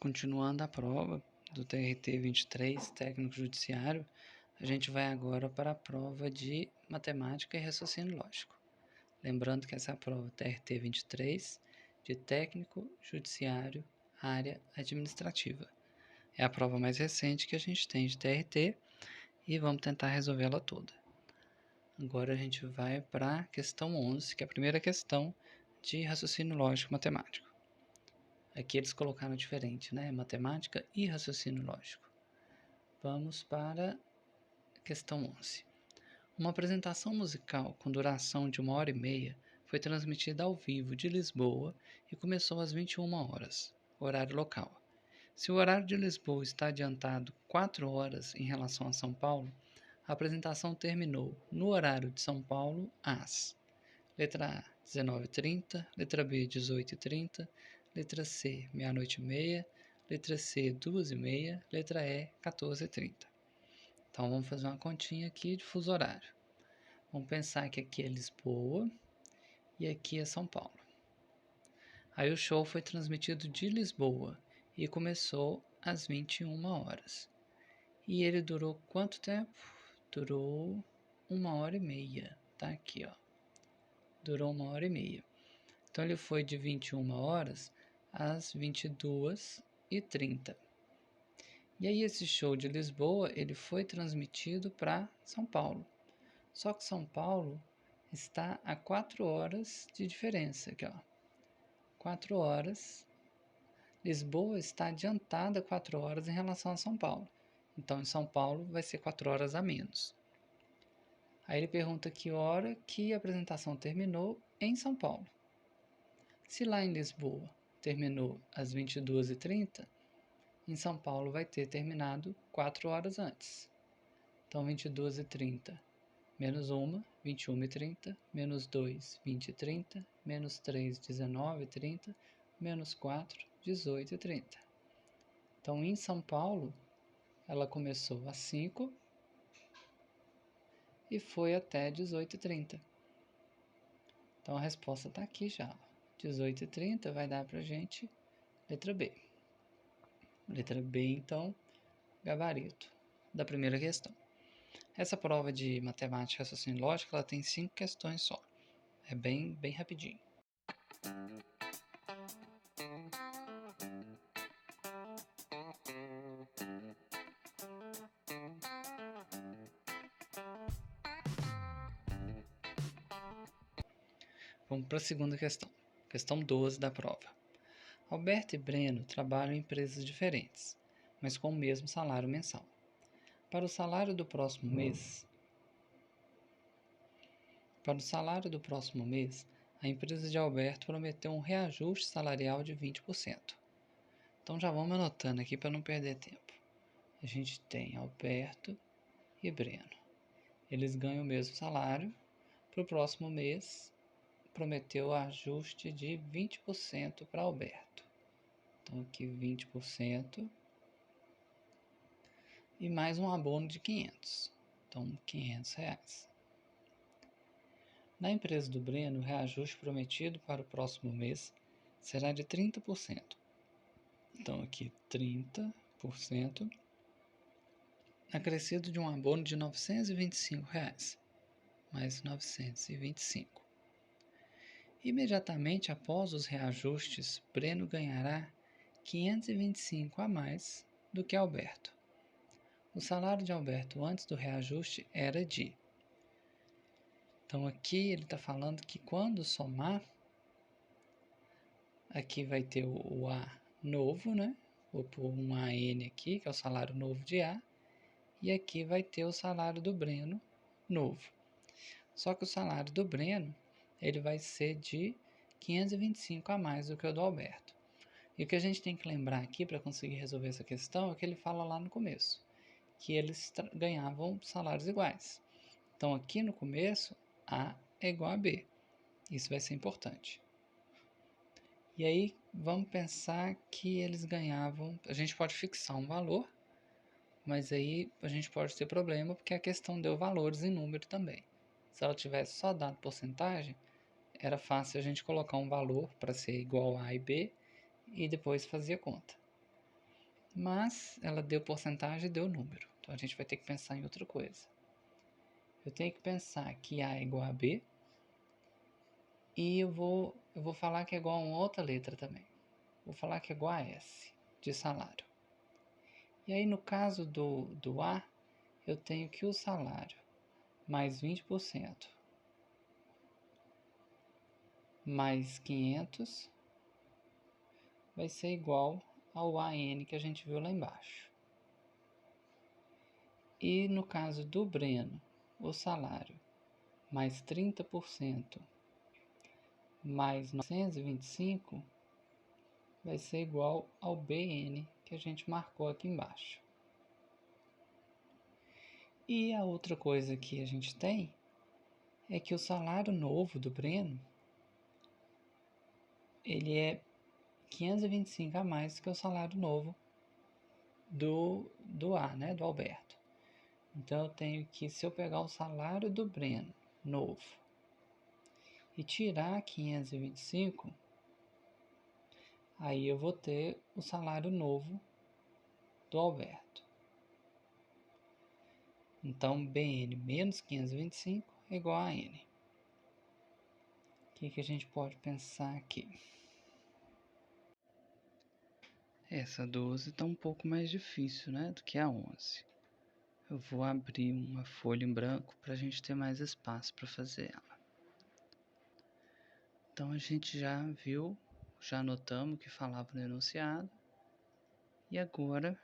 Continuando a prova do TRT 23, Técnico Judiciário, a gente vai agora para a prova de Matemática e Raciocínio Lógico. Lembrando que essa é a prova TRT 23 de Técnico Judiciário, Área Administrativa. É a prova mais recente que a gente tem de TRT e vamos tentar resolvê-la toda. Agora a gente vai para a questão 11, que é a primeira questão de Raciocínio Lógico Matemático. Aqui eles colocaram diferente, né? Matemática e raciocínio lógico. Vamos para a questão 11. Uma apresentação musical com duração de 1h30 foi transmitida ao vivo de Lisboa e começou às 21 horas, horário local. Se o horário de Lisboa está adiantado 4 horas em relação a São Paulo, a apresentação terminou no horário de São Paulo às letra A, 19h30, letra B, 18h30, letra C, meia-noite e meia, letra C, 2h30, letra E, 14h30. Então, vamos fazer uma continha aqui de fuso horário. Vamos pensar que aqui é Lisboa e aqui é São Paulo. Aí o show foi transmitido de Lisboa e começou às 21 horas. E ele durou quanto tempo? Durou 1h30. Tá aqui, ó. Durou 1h30. Então, ele foi de 21 horas às 22h30. E aí, esse show de Lisboa, ele foi transmitido para São Paulo. Só que São Paulo está a 4 horas de diferença. Aqui, ó. 4 horas. Lisboa está adiantada 4 horas em relação a São Paulo. Então, em São Paulo, vai ser 4 horas a menos. Aí ele pergunta que hora que a apresentação terminou em São Paulo. Se lá em Lisboa terminou às 22h30, em São Paulo vai ter terminado 4 horas antes. Então, 22h30 menos 1, 21h30, menos 2, 20h30, menos 3, 19h30, menos 4, 18h30. Então, em São Paulo, ela começou às 5 e foi até 18h30. Então, a resposta está aqui já. 18h30 vai dar para a gente letra B. Letra B, então, gabarito da primeira questão. Essa prova de matemática e raciocínio lógico, ela tem 5 questões só. É bem rapidinho. Vamos para a segunda questão. Questão 12 da prova. Alberto e Breno trabalham em empresas diferentes, mas com o mesmo salário mensal. Para o salário do próximo mês, a empresa de Alberto prometeu um reajuste salarial de 20%. Então já vamos anotando aqui para não perder tempo. A gente tem Alberto e Breno. Eles ganham o mesmo salário. Para o próximo mês, prometeu ajuste de 20% para Alberto. Então aqui 20% e mais um abono de 500. Então R$ 500. Na empresa do Breno, o reajuste prometido para o próximo mês será de 30%. Então aqui 30%, acrescido de um abono de R$ 925, mais 925. Imediatamente após os reajustes, Breno ganhará 525 a mais do que Alberto. O salário de Alberto antes do reajuste era de... Então aqui ele está falando que quando somar, aqui vai ter o A novo, né? Vou pôr um AN aqui, que é o salário novo de A, e aqui vai ter o salário do Breno novo. Só que o salário do Breno, ele vai ser de 525 a mais do que o do Alberto. E o que a gente tem que lembrar aqui para conseguir resolver essa questão é que ele fala lá no começo, que eles ganhavam salários iguais. Então aqui no começo, A é igual a B. Isso vai ser importante. E aí, vamos pensar que eles ganhavam... A gente pode fixar um valor, mas aí a gente pode ter problema, porque a questão deu valores em número também. Se ela tivesse só dado porcentagem, era fácil a gente colocar um valor para ser igual a A e B, e depois fazia conta. mas ela deu porcentagem e deu número. Então a gente vai ter que pensar em outra coisa. Eu tenho que pensar que A é igual a B, e eu vou falar que é igual a uma outra letra também. Vou falar que é igual a S, de salário. E aí no caso do A, eu tenho que o salário mais 20% mais 500 vai ser igual ao AN que a gente viu lá embaixo. E no caso do Breno, o salário mais 30% mais 925 vai ser igual ao BN que a gente marcou aqui embaixo. E a outra coisa que a gente tem é que o salário novo do Breno ele é 525 a mais que o salário novo do A, né, do Alberto. Então eu tenho que, se eu pegar o salário do Breno novo e tirar 525, aí eu vou ter o salário novo do Alberto. Então BN menos 525 é igual a N. O que a gente pode pensar aqui? Essa 12 está um pouco mais difícil, né, do que a 11. Eu vou abrir uma folha em branco para a gente ter mais espaço para fazer ela. Então a gente já viu, já anotamos o que falava no enunciado. E agora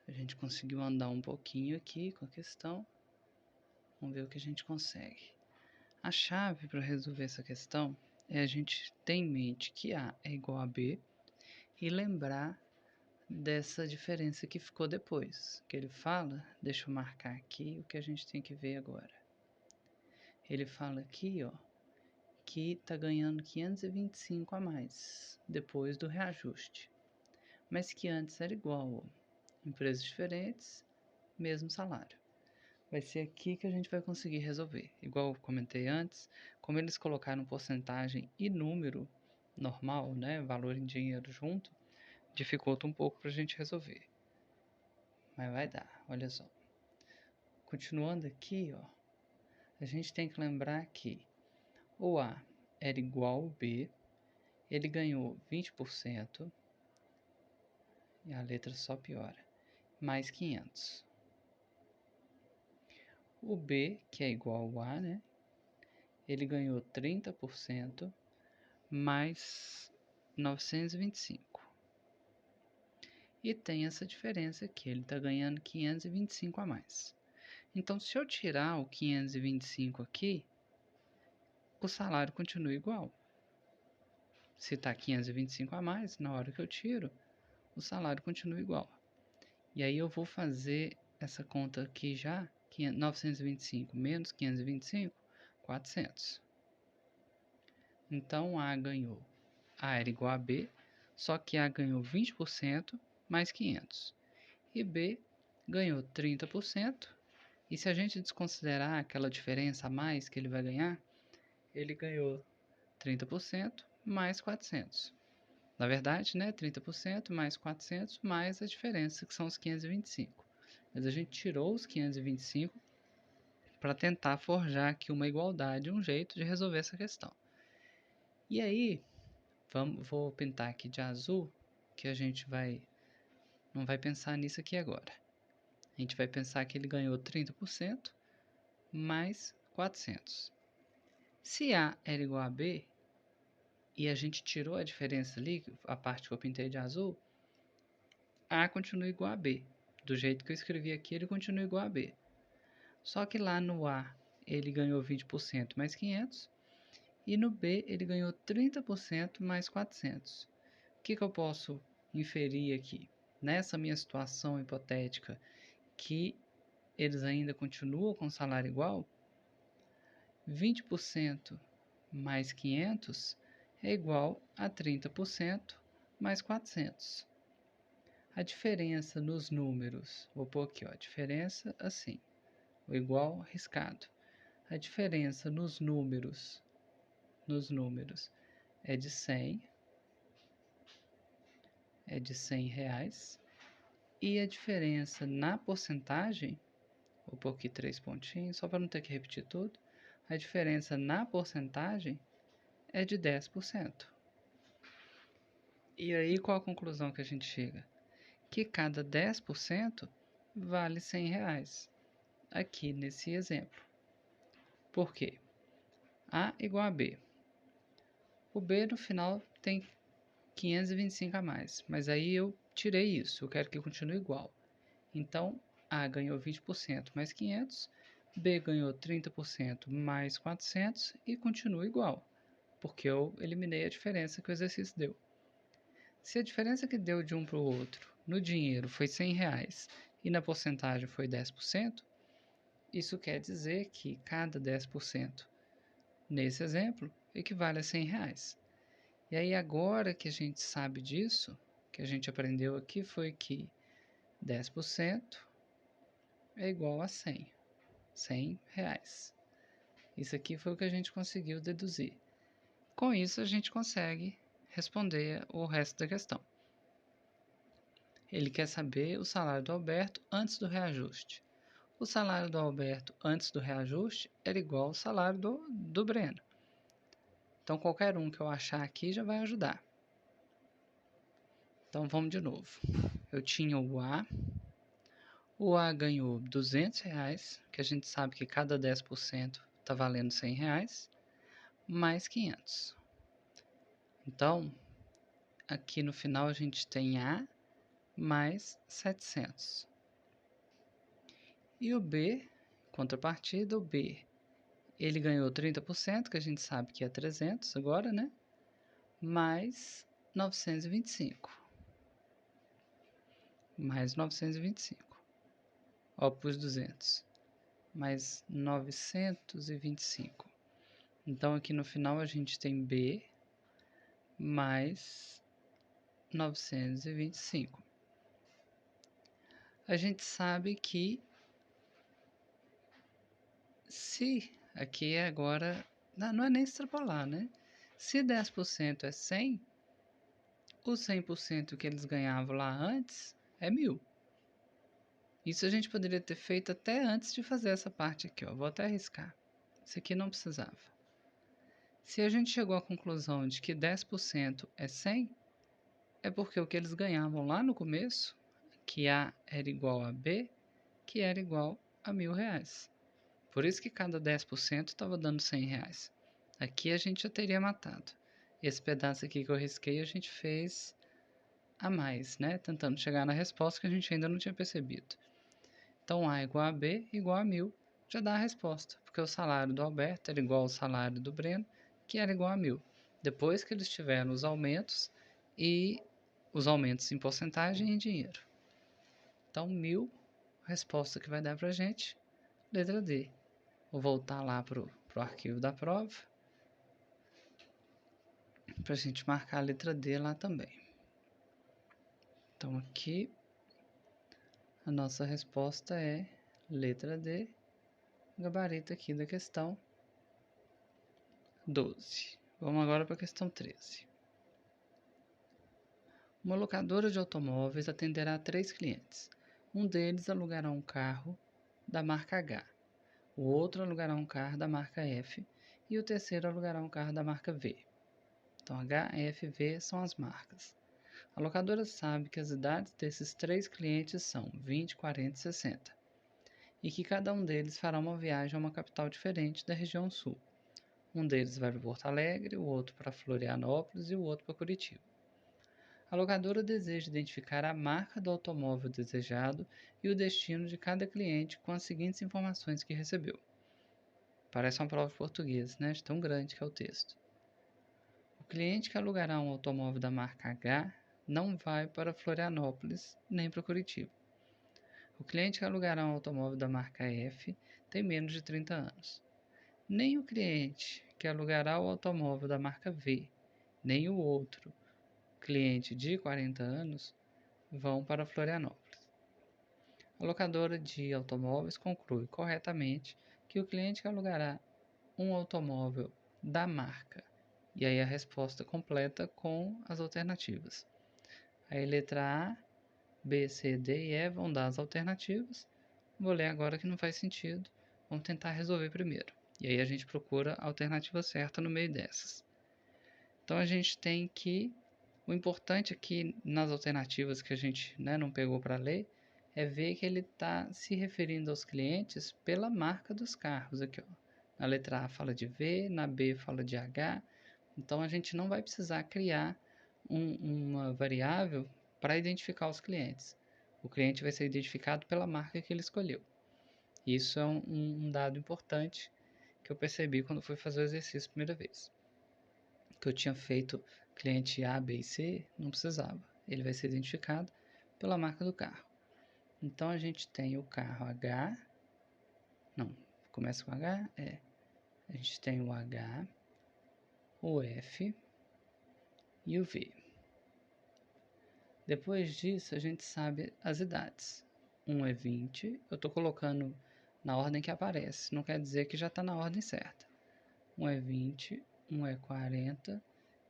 a gente conseguiu andar um pouquinho aqui com a questão. Vamos ver o que a gente consegue. A chave para resolver essa questão é a gente ter em mente que A é igual a B e lembrar dessa diferença que ficou depois. Que ele fala, deixa eu marcar aqui o que a gente tem que ver agora. Ele fala aqui, ó, que tá ganhando 525 a mais depois do reajuste, mas que antes era igual, ó, empresas diferentes, mesmo salário. Vai ser aqui que a gente vai conseguir resolver. Igual eu comentei antes, como eles colocaram porcentagem e número normal, né, valor em dinheiro junto, dificulta um pouco para a gente resolver. Mas vai dar, olha só. Continuando aqui, ó, a gente tem que lembrar que o A era igual ao B, ele ganhou 20%, e a letra só piora, mais 500. O B, que é igual ao A, né, ele ganhou 30%, mais 925. E tem essa diferença aqui, ele está ganhando 525 a mais. Então, se eu tirar o 525 aqui, o salário continua igual. Se está 525 a mais, na hora que eu tiro, o salário continua igual. E aí eu vou fazer essa conta aqui já, 925 menos 525, 400. Então A ganhou, A era igual a B, só que A ganhou 20% mais 500. E B ganhou 30%, e se a gente desconsiderar aquela diferença a mais que ele vai ganhar, ele ganhou 30% mais 400. Na verdade, né, 30% mais 400 mais a diferença, que são os 525. Mas a gente tirou os 525 para tentar forjar aqui uma igualdade, um jeito de resolver essa questão. E aí, vou pintar aqui de azul, que a gente não vai pensar nisso aqui agora. A gente vai pensar que ele ganhou 30% mais 400. Se A era igual a B, e a gente tirou a diferença ali, a parte que eu pintei de azul, A continua igual a B. Do jeito que eu escrevi aqui, ele continua igual a B. Só que lá no A, ele ganhou 20% mais 500, e no B, ele ganhou 30% mais 400. O que eu posso inferir aqui? Nessa minha situação hipotética, que eles ainda continuam com salário igual, 20% mais 500 é igual a 30% mais 400. A diferença nos números, vou pôr aqui, ó, a diferença assim, o igual riscado. A diferença nos números é de 100 reais, E a diferença na porcentagem, vou pôr aqui 3 pontinhos, só para não ter que repetir tudo. A diferença na porcentagem é de 10%. E aí, qual a conclusão que a gente chega? Que cada 10% vale R$100, aqui nesse exemplo. Por quê? A igual a B. O B no final tem 525 a mais, mas aí eu tirei isso, eu quero que continue igual. Então, A ganhou 20% mais 500, B ganhou 30% mais 400 e continua igual, porque eu eliminei a diferença que o exercício deu. Se a diferença que deu de um para o outro no dinheiro foi R$100 e na porcentagem foi 10%, isso quer dizer que cada 10% nesse exemplo equivale a R$100. E aí agora que a gente sabe disso, que a gente aprendeu aqui foi que 10% é igual a 100, R$100. Isso aqui foi o que a gente conseguiu deduzir. Com isso a gente consegue responder o resto da questão. Ele quer saber o salário do Alberto antes do reajuste. O salário do Alberto antes do reajuste era igual ao salário do Breno. Então, qualquer um que eu achar aqui já vai ajudar. Então, vamos de novo. Eu tinha o A ganhou R$200, que a gente sabe que cada 10% está valendo R$100, mais 500. Então, aqui no final a gente tem A mais 700. E o B, contrapartida, o B, ele ganhou 30%, que a gente sabe que é 300 agora, né? Mais 925. Mais 925. Ó, pus 200. Mais 925. Então, aqui no final a gente tem B mais 925. A gente sabe que se aqui agora, não é nem extrapolar, né? Se 10% é 100, o 100% que eles ganhavam lá antes é 1.000. Isso a gente poderia ter feito até antes de fazer essa parte aqui, ó. Vou até arriscar. Isso aqui não precisava. Se a gente chegou à conclusão de que 10% é 100, é porque o que eles ganhavam lá no começo, que A era igual a B, que era igual a R$1.000. Por isso que cada 10% estava dando R$100. Aqui a gente já teria matado. Esse pedaço aqui que eu risquei a gente fez a mais, né? Tentando chegar na resposta que a gente ainda não tinha percebido. Então A igual a B igual a 1.000 já dá a resposta, porque o salário do Alberto era igual ao salário do Breno, que era igual a 1.000. Depois que eles tiveram os aumentos e os aumentos em porcentagem e em dinheiro. Então 1.000, resposta que vai dar pra gente, letra D. Vou voltar lá pro arquivo da prova, pra gente marcar a letra D lá também. Então aqui, a nossa resposta é letra D, gabarito aqui da questão 12. Vamos agora para a questão 13. Uma locadora de automóveis atenderá 3 clientes. Um deles alugará um carro da marca H, o outro alugará um carro da marca F e o terceiro alugará um carro da marca V. Então, H, F, V são as marcas. A locadora sabe que as idades desses 3 clientes são 20, 40 e 60, e que cada um deles fará uma viagem a uma capital diferente da região sul. Um deles vai para Porto Alegre, o outro para Florianópolis e o outro para Curitiba. A locadora deseja identificar a marca do automóvel desejado e o destino de cada cliente com as seguintes informações que recebeu. Parece uma prova de português, né? De tão grande que é o texto. O cliente que alugará um automóvel da marca H não vai para Florianópolis nem para Curitiba. O cliente que alugará um automóvel da marca F tem menos de 30 anos. Nem o cliente que alugará o automóvel da marca V, nem o outro cliente de 40 anos vão para Florianópolis. A locadora de automóveis conclui corretamente que o cliente que alugará um automóvel da marca. E aí a resposta completa com as alternativas. Aí letra A, B, C, D e E vão dar as alternativas. Vou ler agora que não faz sentido. Vamos tentar resolver primeiro. E aí a gente procura a alternativa certa no meio dessas. Então a gente tem que... O importante aqui nas alternativas que a gente, né, não pegou para ler é ver que ele está se referindo aos clientes pela marca dos carros. Aqui, ó. Na letra A fala de V, na B fala de H. Então a gente não vai precisar criar uma variável para identificar os clientes. O cliente vai ser identificado pela marca que ele escolheu. Isso é um dado importante que eu percebi quando fui fazer o exercício a primeira vez. Que eu tinha feito cliente A, B e C, não precisava. Ele vai ser identificado pela marca do carro. Então a gente tem o carro H, não, começa com H, a gente tem o H, o F e o V. Depois disso a gente sabe as idades. Um é 20, eu estou colocando na ordem que aparece, não quer dizer que já está na ordem certa. Um é 20, um é 40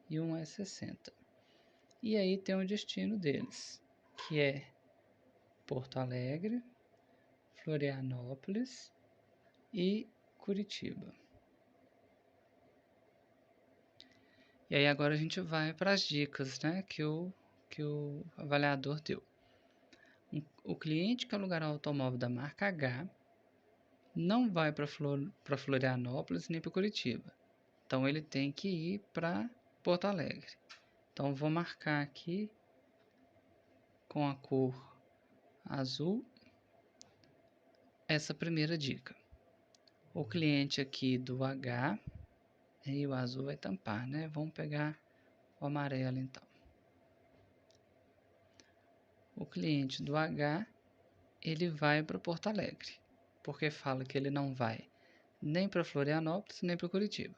e um é 60. E aí tem o destino deles, que é Porto Alegre, Florianópolis e Curitiba. E aí agora a gente vai para as dicas, né, que o avaliador deu. O cliente que alugará o automóvel da marca H não vai para Florianópolis nem para Curitiba. Então ele tem que ir para Porto Alegre. Então vou marcar aqui com a cor azul essa primeira dica. O cliente aqui do H, e o azul vai tampar, né? Vamos pegar o amarelo então. O cliente do H, ele vai para Porto Alegre, porque fala que ele não vai nem para Florianópolis, nem para Curitiba.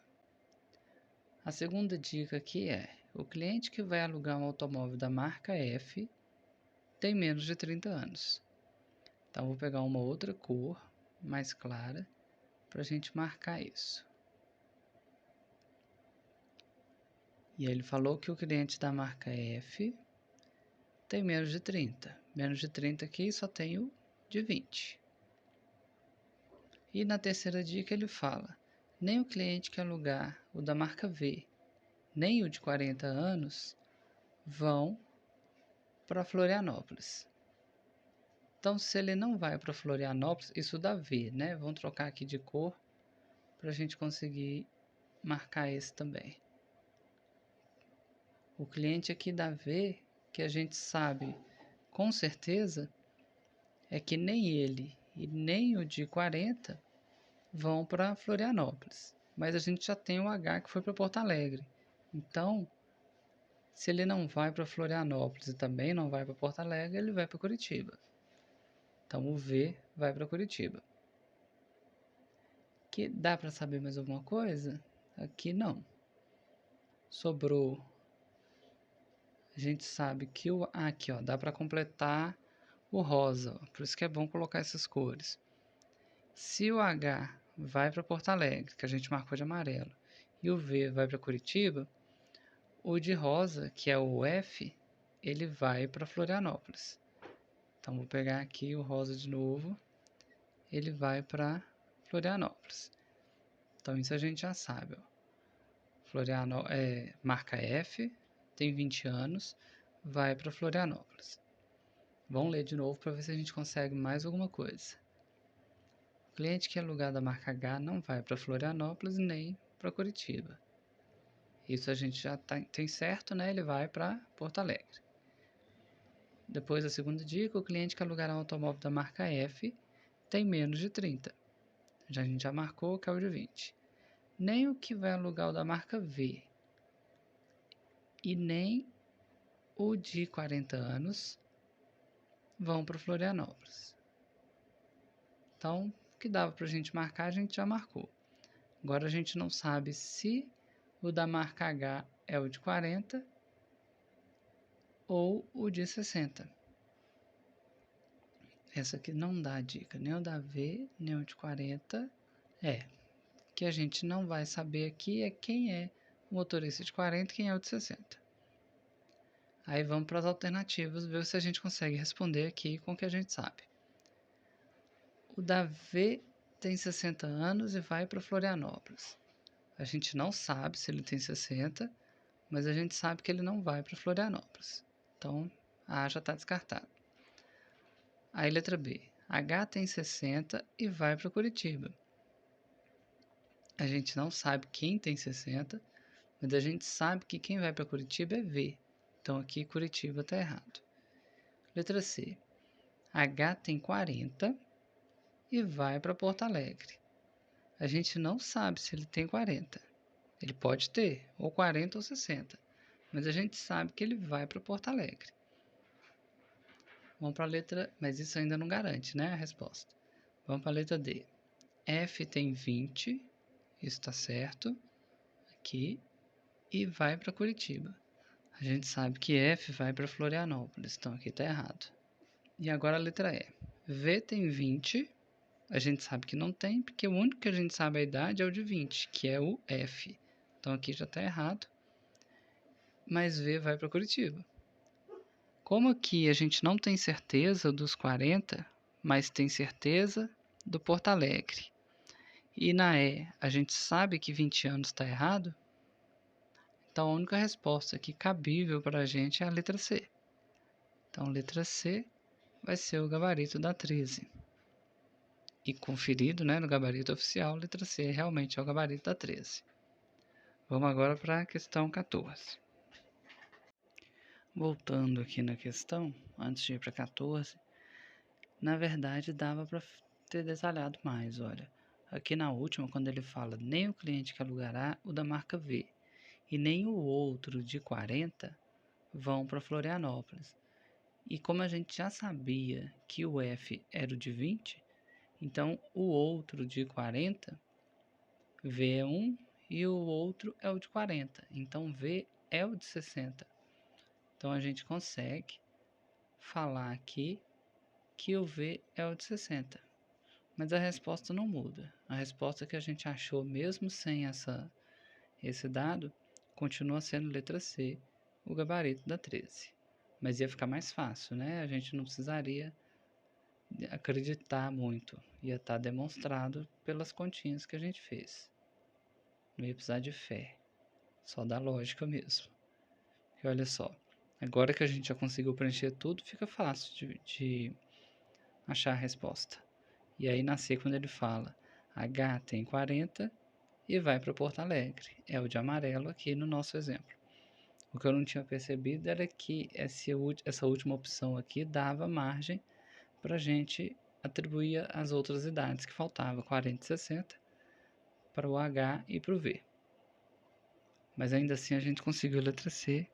A segunda dica aqui é, o cliente que vai alugar um automóvel da marca F tem menos de 30 anos. Então, vou pegar uma outra cor mais clara para a gente marcar isso. E ele falou que o cliente da marca F tem menos de 30. Menos de 30 aqui só tem o de 20. E na terceira dica ele fala, nem o cliente que alugar o da marca V, nem o de 40 anos vão para Florianópolis. Então, se ele não vai para Florianópolis, isso dá V, né? Vamos trocar aqui de cor para a gente conseguir marcar esse também. O cliente aqui da V, que a gente sabe com certeza, é que nem ele e nem o de 40 vão para Florianópolis. Mas a gente já tem o H que foi para Porto Alegre. Então, se ele não vai para Florianópolis e também não vai para Porto Alegre, ele vai para Curitiba. Então, o V vai para Curitiba. Que dá para saber mais alguma coisa? Aqui não. Sobrou. A gente sabe que o... aqui, ó, dá para completar o rosa. Ó. Por isso que é bom colocar essas cores. Se o H vai para Porto Alegre, que a gente marcou de amarelo, e o V vai para Curitiba, o de rosa, que é o F, ele vai para Florianópolis. Então, vou pegar aqui o rosa de novo. Ele vai para Florianópolis. Então, isso a gente já sabe. Ó. Marca F, tem 20 anos, vai para Florianópolis. Vamos ler de novo para ver se a gente consegue mais alguma coisa. O cliente que é alugar da marca H não vai para Florianópolis nem para Curitiba. Isso a gente já tem certo, né? Ele vai para Porto Alegre. Depois, a segunda dica, o cliente que alugará um automóvel da marca F tem menos de 30. A gente já marcou que é o de 20. Nem o que vai alugar o da marca V e nem o de 40 anos vão para Florianópolis. Então, o que dava para a gente marcar, a gente já marcou. Agora a gente não sabe se o da marca H é o de 40 ou o de 60. Essa aqui não dá dica, nem o da V, nem o de 40. Que a gente não vai saber aqui é quem é o motorista de 40 e quem é o de 60. Aí vamos para as alternativas, ver se a gente consegue responder aqui com o que a gente sabe. O Davi tem 60 anos e vai para Florianópolis. A gente não sabe se ele tem 60, mas a gente sabe que ele não vai para Florianópolis. Então, A já está descartado. Aí, letra B. H tem 60 e vai para Curitiba. A gente não sabe quem tem 60, mas a gente sabe que quem vai para Curitiba é V. Então, aqui Curitiba está errado. Letra C. H tem 40 e vai para Porto Alegre. A gente não sabe se ele tem 40. Ele pode ter, ou 40 ou 60. Mas a gente sabe que ele vai para Porto Alegre. Vamos para a letra... Mas isso ainda não garante, né, a resposta. Vamos para a letra D. F tem 20. Isso está certo. Aqui. E vai para Curitiba. A gente sabe que F vai para Florianópolis. Então aqui está errado. E agora a letra E. V tem 20. A gente sabe que não tem, porque o único que a gente sabe a idade é o de 20, que é o F. Então aqui já está errado. Mas V vai para Curitiba. Como aqui a gente não tem certeza dos 40, mas tem certeza do Porto Alegre. E na E a gente sabe que 20 anos está errado. Então a única resposta aqui cabível para a gente é a letra C. Então letra C vai ser o gabarito da 13. E conferido, né, no gabarito oficial, letra C realmente é o gabarito da 13. Vamos agora para a questão 14. Voltando aqui na questão, antes de ir para 14, na verdade dava para ter detalhado mais, olha. Aqui na última, quando ele fala nem o cliente que alugará o da marca V e nem o outro de 40 vão para Florianópolis. E como a gente já sabia que o F era o de 20, então o outro de 40, V é 1 e o outro é o de 40. Então V é o de 60. Então a gente consegue falar aqui que o V é o de 60. Mas a resposta não muda. A resposta que a gente achou mesmo sem esse dado continua sendo letra C, o gabarito da 13. Mas ia ficar mais fácil, né? A gente não precisaria acreditar muito. Ia estar demonstrado pelas continhas que a gente fez. Não ia precisar de fé. Só da lógica mesmo. E olha só. Agora que a gente já conseguiu preencher tudo, fica fácil de achar a resposta. E aí na C, quando ele fala H tem 40 e vai para Porto Alegre. É o de amarelo aqui no nosso exemplo. O que eu não tinha percebido era que essa última opção aqui dava margem para a gente atribuir as outras idades que faltavam, 40 e 60, para o H e para o V. Mas ainda assim a gente conseguiu a letra C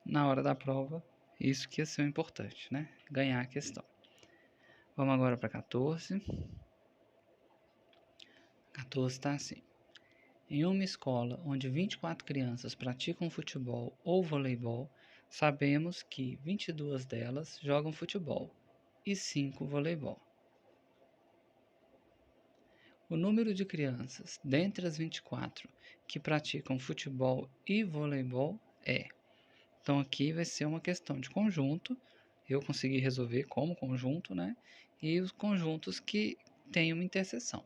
na hora da prova. Isso que ia ser o importante, né? Ganhar a questão. Vamos agora para 14. 14 está assim. Em uma escola onde 24 crianças praticam futebol ou voleibol, sabemos que 22 delas jogam futebol e 5 voleibol. O número de crianças dentre as 24 que praticam futebol e voleibol é. Então aqui vai ser uma questão de conjunto. Eu consegui resolver como conjunto, né? E os conjuntos que têm uma interseção.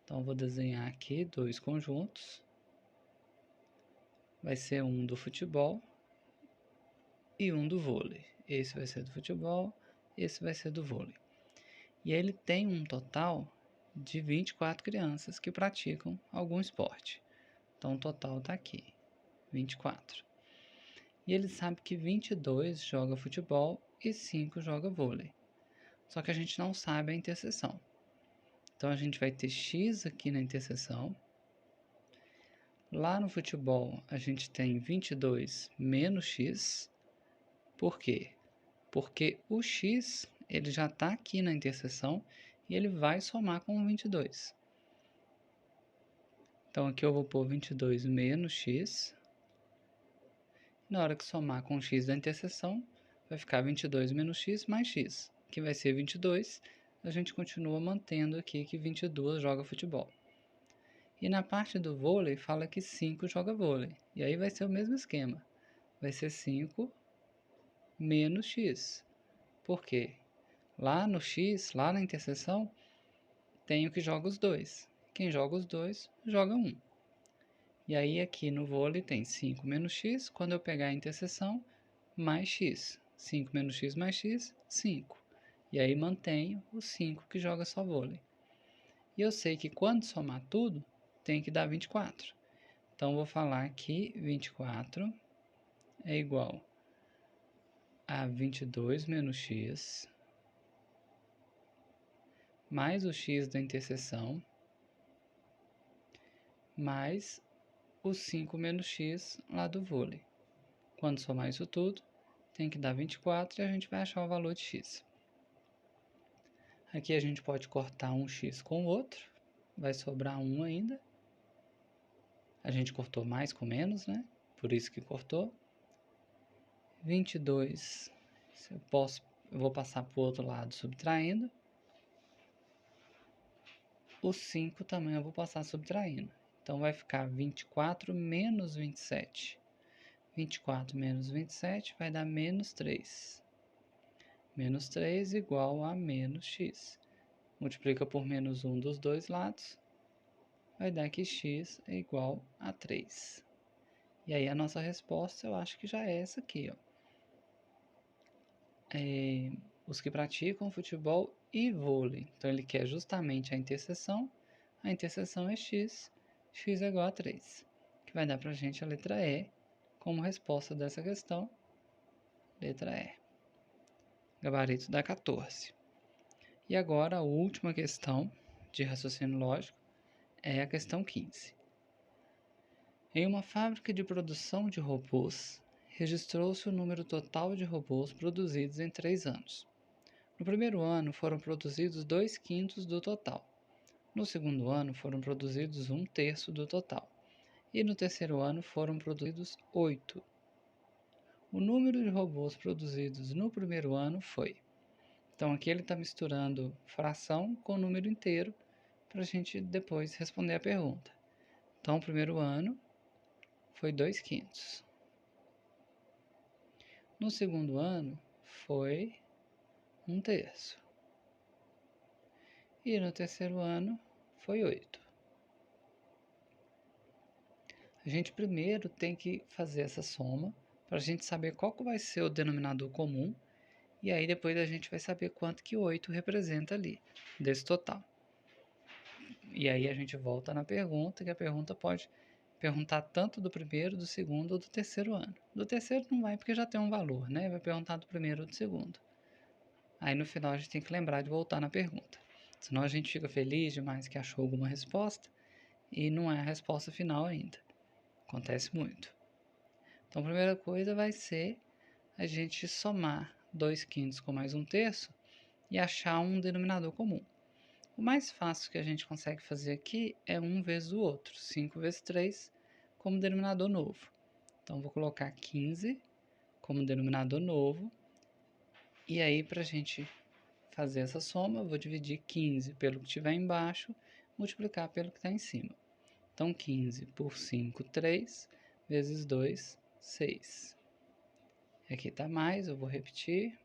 Então vou desenhar aqui dois conjuntos. Vai ser um do futebol e um do vôlei. Esse vai ser do futebol, esse vai ser do vôlei. E ele tem um total de 24 crianças que praticam algum esporte. Então o total está aqui, 24. E ele sabe que 22 joga futebol e 5 joga vôlei. Só que a gente não sabe a interseção. Então a gente vai ter x aqui na interseção. Lá no futebol a gente tem 22 menos x. Por quê? Porque o x ele já está aqui na interseção e ele vai somar com o 22. Então aqui eu vou pôr 22 menos x. Na hora que somar com o x da interseção, vai ficar 22 menos x mais x, que vai ser 22. A gente continua mantendo aqui que 22 joga futebol. E na parte do vôlei, fala que 5 joga vôlei. E aí vai ser o mesmo esquema. Vai ser 5 menos x. Por quê? Lá no x, lá na interseção, tem o que joga os dois. Quem joga os dois, joga 1. E aí aqui no vôlei tem 5 menos x, quando eu pegar a interseção, mais x. 5 menos x mais x, 5. E aí mantenho os 5 que joga só vôlei. E eu sei que quando somar tudo, tem que dar 24. Então, vou falar que 24 é igual a 22 menos x, mais o x da interseção, mais o 5 menos x lá do vôlei. Quando somar isso tudo, tem que dar 24 e a gente vai achar o valor de x. Aqui a gente pode cortar um x com o outro, vai sobrar 1 ainda. A gente cortou mais com menos, né? Por isso que cortou. 22, eu vou passar para o outro lado subtraindo. O 5 também eu vou passar subtraindo. Então, vai ficar 24 menos 27. 24 menos 27 vai dar menos 3. Menos 3 igual a menos x. Multiplica por menos 1 dos dois lados. Vai dar que x é igual a 3. E aí a nossa resposta eu acho que já é essa aqui, ó. Os que praticam futebol e vôlei. Então ele quer justamente a interseção é x, x é igual a 3, que vai dar para a gente a letra E como resposta dessa questão, letra E. Gabarito dá 14. E agora a última questão de raciocínio lógico é a questão 15. Em uma fábrica de produção de robôs, registrou-se o número total de robôs produzidos em 3 anos. No primeiro ano foram produzidos 2/5 do total. No segundo ano foram produzidos 1/3 do total. E no terceiro ano foram produzidos 8. O número de robôs produzidos no primeiro ano foi. Então aqui ele está misturando fração com número inteiro para a gente depois responder a pergunta. Então o primeiro ano foi 2/5. No segundo ano foi 1/3. E no terceiro ano foi 8. A gente primeiro tem que fazer essa soma para a gente saber qual que vai ser o denominador comum. E aí depois a gente vai saber quanto que 8 representa ali, desse total. E aí a gente volta na pergunta, que a pergunta pode perguntar tanto do primeiro, do segundo ou do terceiro ano. Do terceiro não vai porque já tem um valor, né? Vai perguntar do primeiro ou do segundo. Aí no final a gente tem que lembrar de voltar na pergunta. Senão a gente fica feliz demais que achou alguma resposta e não é a resposta final ainda. Acontece muito. Então a primeira coisa vai ser a gente somar 2/5 com mais 1/3 e achar um denominador comum. O mais fácil que a gente consegue fazer aqui é 1 vezes o outro, 5 vezes 3 como denominador novo. Então vou colocar 15 como denominador novo. E aí para a gente fazer essa soma, eu vou dividir 15 pelo que estiver embaixo, multiplicar pelo que está em cima. Então 15 por 5, 3, vezes 2, 6. Aqui está mais, eu vou repetir.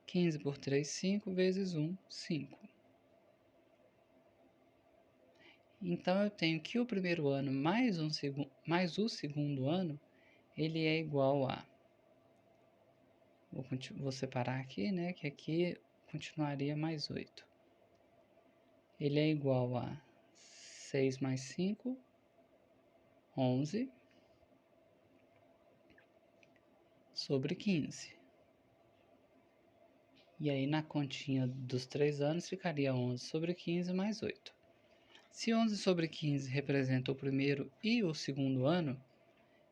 15 por 3, 5, vezes 1, 5. Então, eu tenho que o primeiro ano mais o segundo ano, ele é igual a... Vou separar aqui, né? Que aqui continuaria mais 8. Ele é igual a 6 mais 5, 11, sobre 15. E aí, na continha dos 3 anos, ficaria 11 sobre 15 mais 8. Se 11 sobre 15 representa o primeiro e o segundo ano,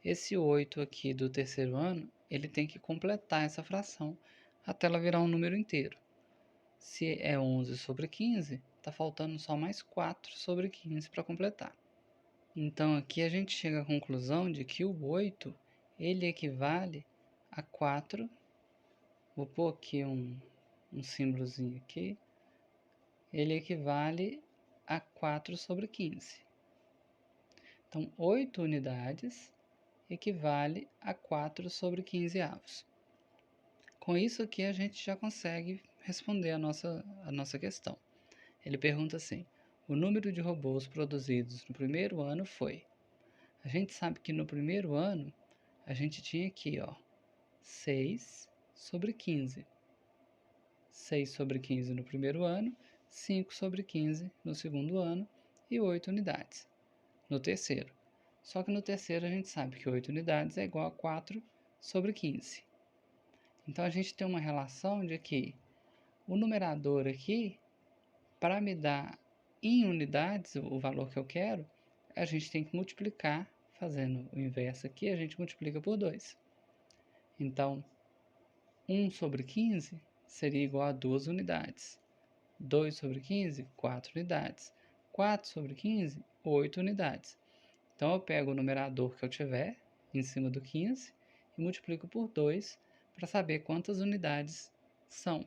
esse 8 aqui do terceiro ano, ele tem que completar essa fração até ela virar um número inteiro. Se é 11 sobre 15, está faltando só mais 4 sobre 15 para completar. Então aqui a gente chega à conclusão de que o 8, ele equivale a 4, vou pôr aqui um símbolozinho aqui, ele equivale a 4 sobre 15. Então 8 unidades equivale a 4 sobre 15 avos. Com isso aqui a gente já consegue responder a nossa questão. Ele pergunta assim: o número de robôs produzidos no primeiro ano foi. A gente sabe que no primeiro ano a gente tinha aqui, ó, 6 sobre 15. 6 sobre 15 no primeiro ano, 5 sobre 15 no segundo ano e 8 unidades no terceiro. Só que no terceiro a gente sabe que 8 unidades é igual a 4 sobre 15. Então a gente tem uma relação de que o numerador aqui, para me dar em unidades o valor que eu quero, a gente tem que multiplicar, fazendo o inverso aqui, a gente multiplica por 2. Então, 1 sobre 15 seria igual a 2 unidades. 2 sobre 15, 4 unidades. 4 sobre 15, 8 unidades. Então, eu pego o numerador que eu tiver em cima do 15 e multiplico por 2 para saber quantas unidades são.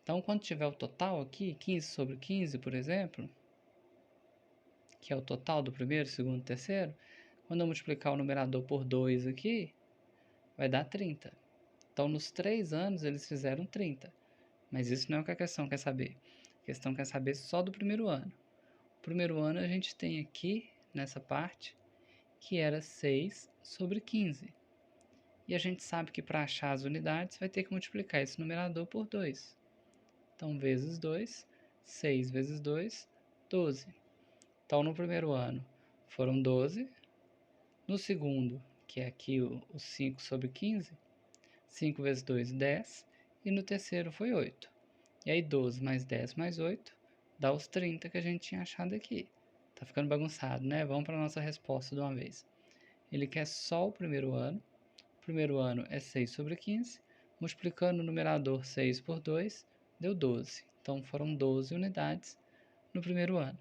Então, quando tiver o total aqui, 15 sobre 15, por exemplo, que é o total do primeiro, segundo e terceiro, quando eu multiplicar o numerador por 2 aqui, vai dar 30. Então, nos 3 anos, eles fizeram 30. Mas isso não é o que a questão quer saber. A questão quer saber só do primeiro ano. O primeiro ano a gente tem aqui, nessa parte, que era 6 sobre 15. E a gente sabe que para achar as unidades, vai ter que multiplicar esse numerador por 2. Então, vezes 2, 6 vezes 2, 12. Então, no primeiro ano foram 12. No segundo, que é aqui o 5 sobre 15, 5 vezes 2, 10. E no terceiro foi 8. E aí 12 mais 10 mais 8 dá os 30 que a gente tinha achado aqui. Tá ficando bagunçado, né? Vamos para a nossa resposta de uma vez. Ele quer só o primeiro ano. O primeiro ano é 6 sobre 15. Multiplicando o numerador 6 por 2, deu 12. Então foram 12 unidades no primeiro ano.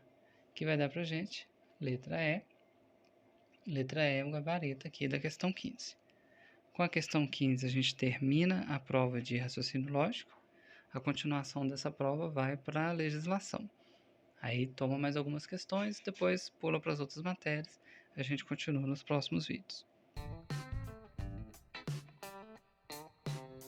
Que vai dar pra gente, letra E. Letra E é o gabarito aqui da questão 15. Com a questão 15 a gente termina a prova de raciocínio lógico. A continuação dessa prova vai para a legislação. Aí toma mais algumas questões, depois pula para as outras matérias. A gente continua nos próximos vídeos.